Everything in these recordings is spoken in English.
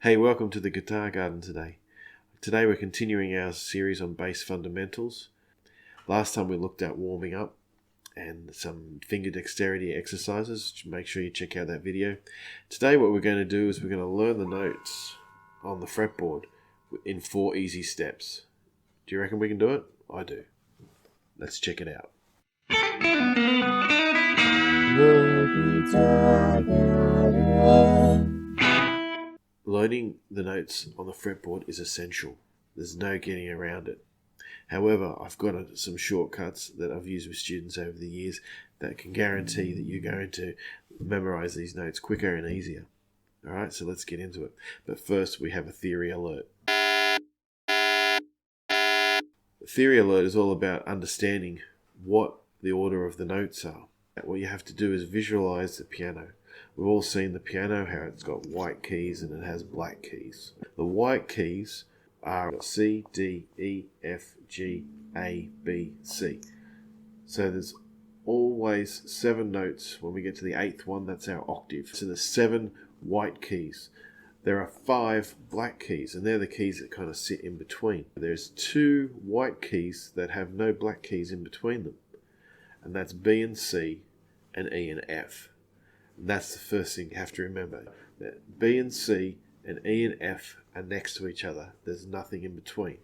Hey, welcome to the Guitar Garden today. Today we're continuing our series on bass fundamentals. Last time we looked at warming up and some finger dexterity exercises. Make sure you check out that video. Today what we're going to do is we're going to learn the notes on the fretboard in 4 easy steps. Do you reckon we can do it? I do. Let's check it out. Learning the notes on the fretboard is essential. There's no getting around it. However, I've got some shortcuts that I've used with students over the years that can guarantee that you're going to memorize these notes quicker and easier. Alright, so let's get into it. But first we have a theory alert. The theory alert is all about understanding what the order of the notes are. What you have to do is visualize the piano. We've all seen the piano, how it's got white keys and it has black keys. The white keys are C, D, E, F, G, A, B, C. So there's always 7 notes. When we get to the 8th one, that's our octave. So there's 7 white keys. There are 5 black keys, and they're the keys that kind of sit in between. There's 2 white keys that have no black keys in between them, and that's B and C and E and F. And that's the first thing you have to remember. That B and C and E and F are next to each other. There's nothing in between.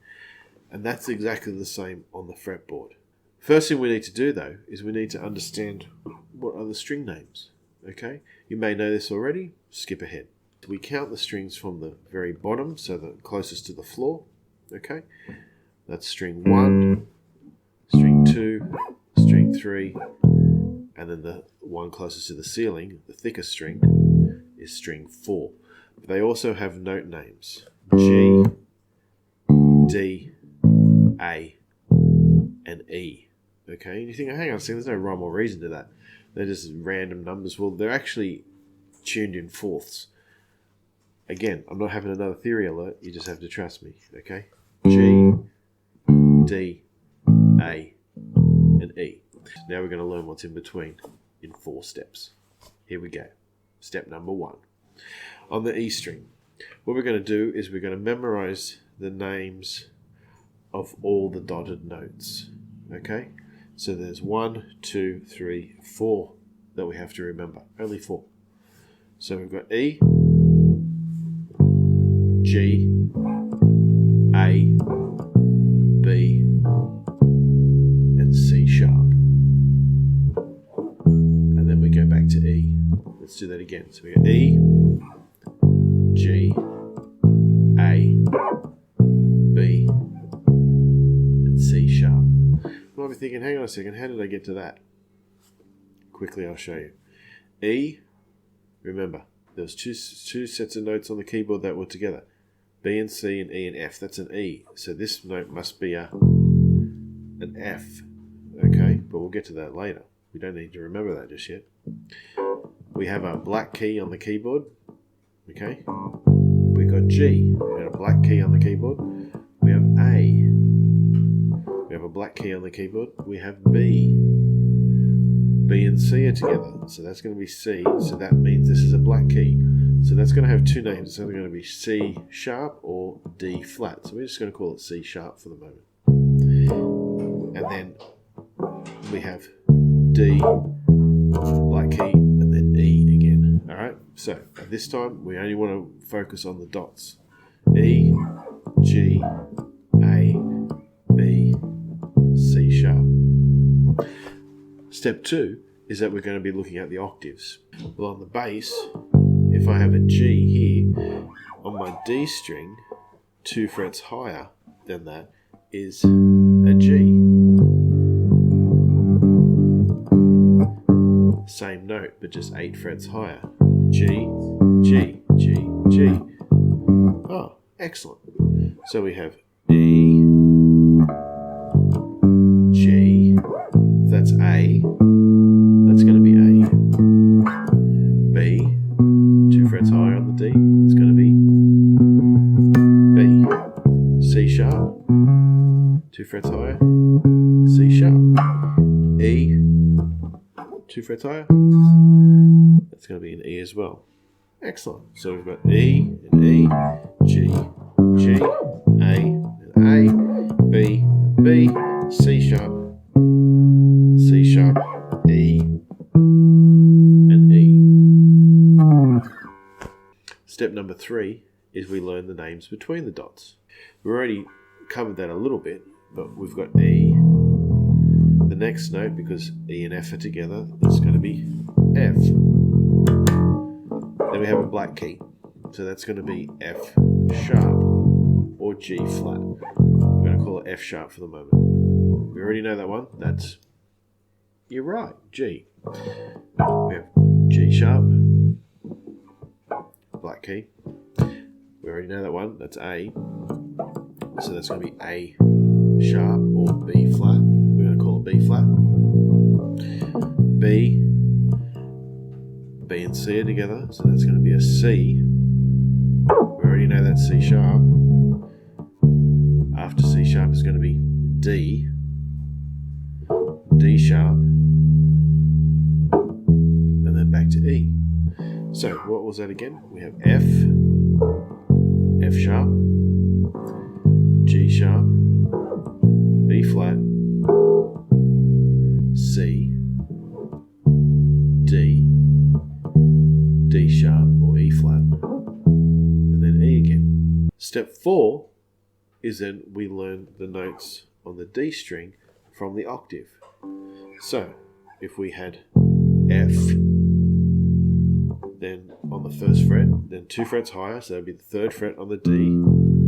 And that's exactly the same on the fretboard. First thing we need to do though is we need to understand what are the string names. Okay? You may know this already. Skip ahead. We count the strings from the very bottom, so the closest to the floor. Okay? That's string 1, string 2, string 3, and then the one closest to the ceiling, the thickest string, is string 4. But they also have note names: G, D, A, and E. Okay, and you think, hang on a second, there's no rhyme or reason to that. They're just random numbers. Well, they're actually tuned in fourths. Again, I'm not having another theory alert. You just have to trust me. Okay, G, D, A, and E. Now we're going to learn what's in between in 4 steps. Here we go. Step number 1. On the E string, what we're going to do is we're going to memorize the names of all the dotted notes. Okay? So there's 1, 2, 3, 4 that we have to remember. Only 4. So we've got E, G, A, B, and C sharp. And then we go back to E. Let's do that again. So we got E, G, A, B, and C sharp. You might be thinking, hang on a second, how did I get to that? Quickly, I'll show you. E, remember, there was two sets of notes on the keyboard that were together. B and C and E and F. That's an E. So this note must be an F. Okay, but we'll get to that later. We don't need to remember that just yet. We have a black key on the keyboard. Okay. We've got G. We have a black key on the keyboard. We have A. We have a black key on the keyboard. We have B. B and C are together. So that's going to be C. So that means this is a black key. So that's going to have 2 names. It's either going to be C sharp or D flat. So we're just going to call it C sharp for the moment. And then we have D, black key, and then E again. Alright, so at this time we only want to focus on the dots. E, G, A, B, C sharp. Step 2 is that we're going to be looking at the octaves. Well, on the bass, if I have a G here, on my D string, 2 frets higher than that is a G. Same note, but just 8 frets higher. G, G, G, G. Oh, excellent. So we have E, G, if that's A, that's going to be A. B, 2 frets higher on the D, it's going to be B. C sharp, 2 frets higher, C sharp. E, 2 frets higher, that's going to be an E as well. Excellent. So we've got E and E, G, G, A and A, B, B, C sharp, E, and E. Step number 3 is we learn the names between the dots. We already covered that a little bit, but we've got E. The next note, because E and F are together, is going to be F. Then we have a black key, so that's going to be F sharp or G flat. We're going to call it F sharp for the moment. We already know that one. That's, you're right, G. We have G sharp, black key. We already know that one. That's A. So that's going to be A sharp or B flat. We're going to call it B flat. B and C are together, so that's going to be a C. We already know that's C sharp. After C sharp is going to be D, D sharp, and then back to E. So what was that again? We have F, F sharp, G sharp, B flat, C, D, D sharp or E flat, and then E again. Step 4 is then we learn the notes on the D string from the octave. So if we had F, then on the first fret, then 2 frets higher, so that would be the 3rd fret on the D,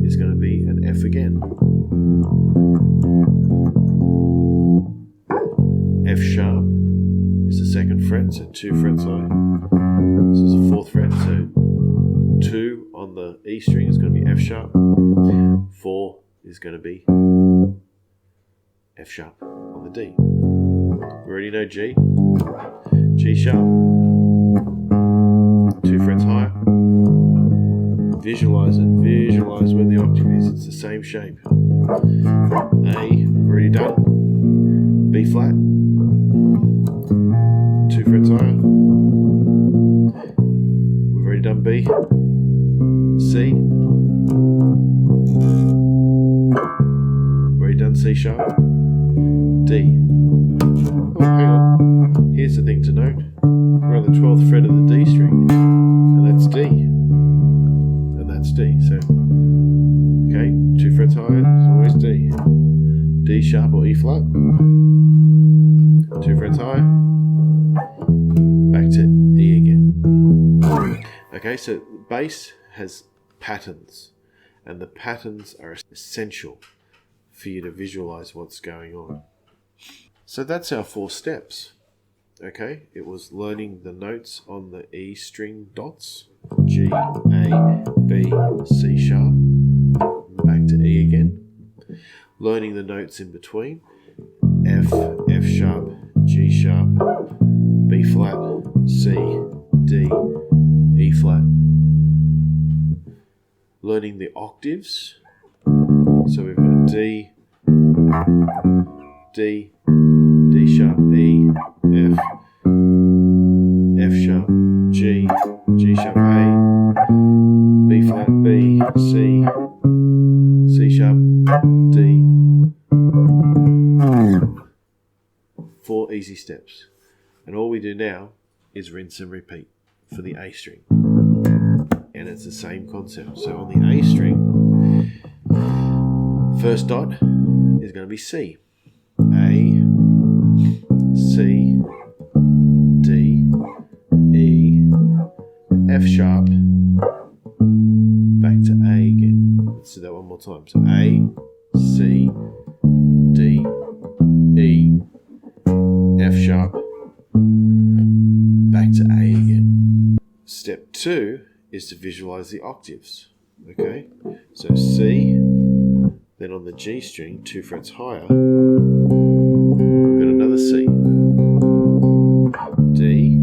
is going to be an F again. F sharp is the 2nd fret, so 2 frets high. This is the 4th fret, so 2 on the E string is going to be F sharp. 4 is going to be F sharp on the D. We already know G. G sharp. 2 frets higher. Visualize it. Visualize where the octave is. It's the same shape. A, we've already done. B flat. 2 frets higher. We've already done B. C. We've already done C sharp. D. Oh, hang on. Here's the thing to note. We're on the 12th fret of the D string, and that's D. And that's D. So, okay, 2 frets higher, it's always D. D sharp or E flat. 2 frets higher. Back to E again. Okay, so bass has patterns, and the patterns are essential for you to visualize what's going on. So that's our 4 steps. Okay, it was learning the notes on the E string dots, G, A, B, C sharp, back to E again. Learning the notes in between, F, F sharp, G sharp, B flat, C, D, E flat. Learning the octaves, so we've got D, D, D sharp, E, F, F sharp, G, G sharp, A, B flat, B, C, C sharp, D. 4 easy steps. And all we do now is rinse and repeat for the A string. And it's the same concept. So on the A string, first dot is going to be C. A, C, D, E, F sharp, back to A again. Let's do that one more time. So A, C, D, E, F sharp, back to A again. Step 2 is to visualize the octaves. Okay, so C, then on the G string, 2 frets higher, we've got another C. D,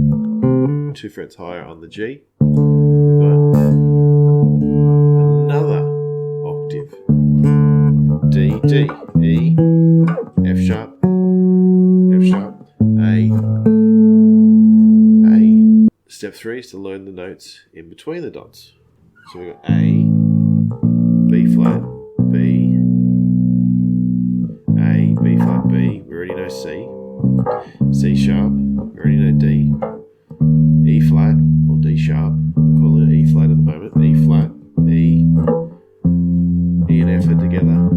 2 frets higher on the G, we've got another octave. D, D, E, F sharp, F sharp, A. Step 3 is to learn the notes in between the dots. So we've got A, B flat, B, A, B flat, B, we already know C, C sharp, we already know D, E flat, or D sharp, we're calling it E flat at the moment, E flat, E and F are together,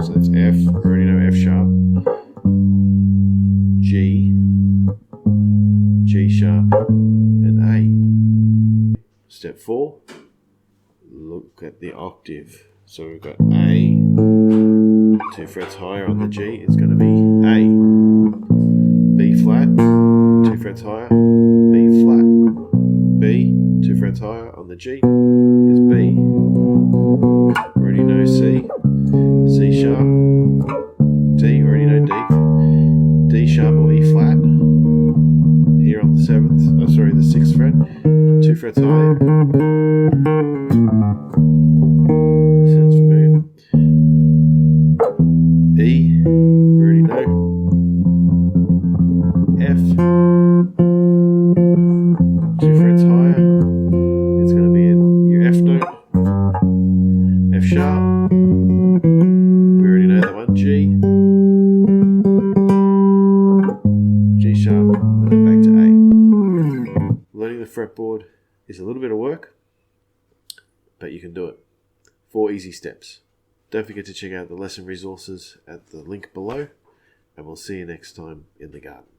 so that's F, we already know F sharp, G, G sharp, and A. Step 4, look at the octave. So we've got A, 2 frets higher on the G is going to be A. B flat, 2 frets higher, B flat. B, 2 frets higher on the G is B. We already know C, C sharp, D, we already know D. D sharp or E flat. Here on the 7th, oh sorry, the 6th fret, 2 frets higher. Sounds familiar. E, we already know. F, 2 frets higher. It's going to be in your F note. F sharp, we already know that one. G, G sharp, and then back to A. Learning the fretboard is a little bit of work, but you can do it. 4 easy steps. Don't forget to check out the lesson resources at the link below, and we'll see you next time in the garden.